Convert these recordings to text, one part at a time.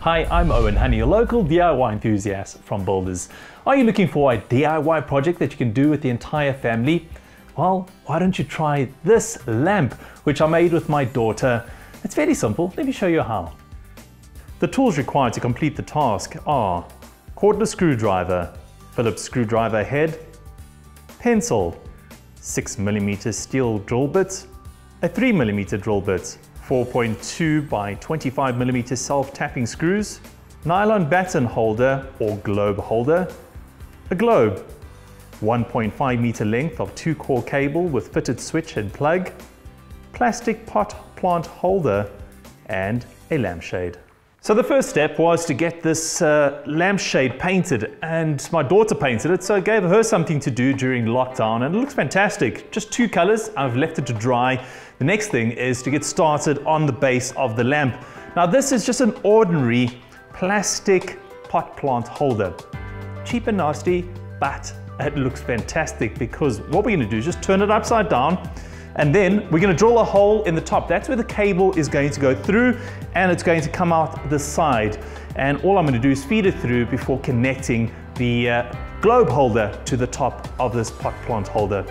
Hi, I'm Owen Honey, your local DIY enthusiast from Builders. Are you looking for a DIY project that you can do with the entire family? Well, why don't you try this lamp, which I made with my daughter. It's fairly simple. Let me show you how. The tools required to complete the task are cordless screwdriver, Phillips screwdriver head, pencil, 6mm steel drill bit, a 3mm drill bit, 4.2 by 25mm self-tapping screws, nylon batten holder or globe holder, a globe, 1.5 meter length of 2-core cable with fitted switch and plug, plastic pot plant holder, and a lampshade. So the first step was to get this lampshade painted, and my daughter painted it, so I gave her something to do during lockdown, and it looks fantastic. Just 2 colors, I've left it to dry. The next thing is to get started on the base of the lamp. Now this is just an ordinary plastic pot plant holder. Cheap and nasty, but it looks fantastic because what we're going to do is just turn it upside down, and then we're going to drill a hole in the top. That's where the cable is going to go through, and it's going to come out the side. And all I'm going to do is feed it through before connecting the globe holder to the top of this pot plant holder.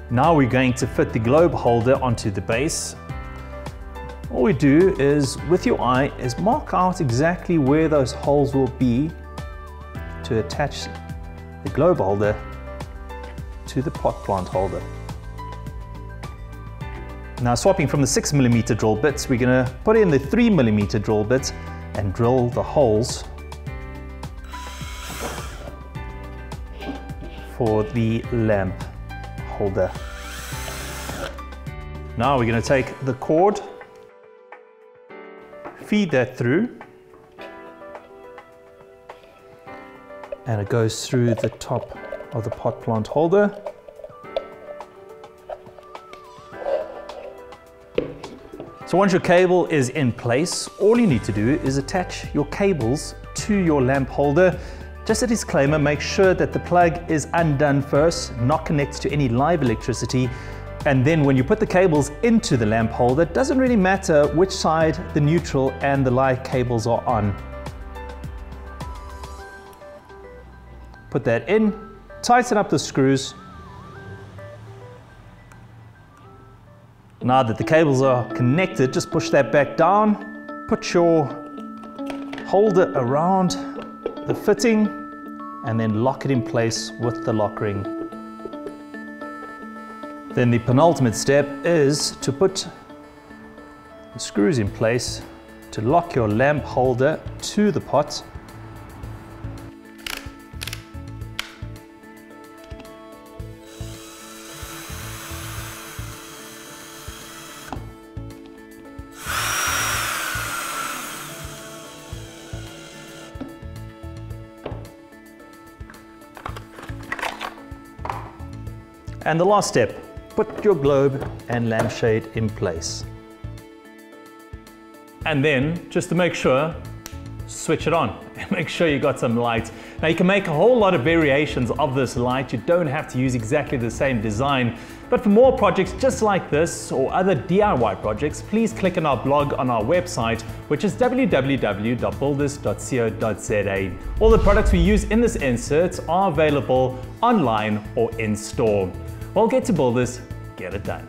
Now we're going to fit the globe holder onto the base. All we do is, with your eye, is mark out exactly where those holes will be to attach the globe holder to the pot plant holder. Now, swapping from the 6mm drill bits, we're going to put in the 3mm drill bit and drill the holes for the lamp holder. Now we're going to take the cord, feed that through, and it goes through the top of the pot plant holder. So once your cable is in place, all you need to do is attach your cables to your lamp holder. Just a disclaimer, make sure that the plug is undone first, not connected to any live electricity. And then when you put the cables into the lamp holder, it doesn't really matter which side the neutral and the live cables are on. Put that in, tighten up the screws. Now that the cables are connected, just push that back down, put your holder around the fitting, and then lock it in place with the lock ring. Then the penultimate step is to put the screws in place to lock your lamp holder to the pot. And the last step, put your globe and lampshade in place. And then, just to make sure, switch it on and make sure you got some light. Now you can make a whole lot of variations of this light. You don't have to use exactly the same design. But for more projects just like this or other DIY projects, please click on our blog on our website, which is www.builders.co.za. All the products we use in this insert are available online or in store. Well, get to Builders, get it done.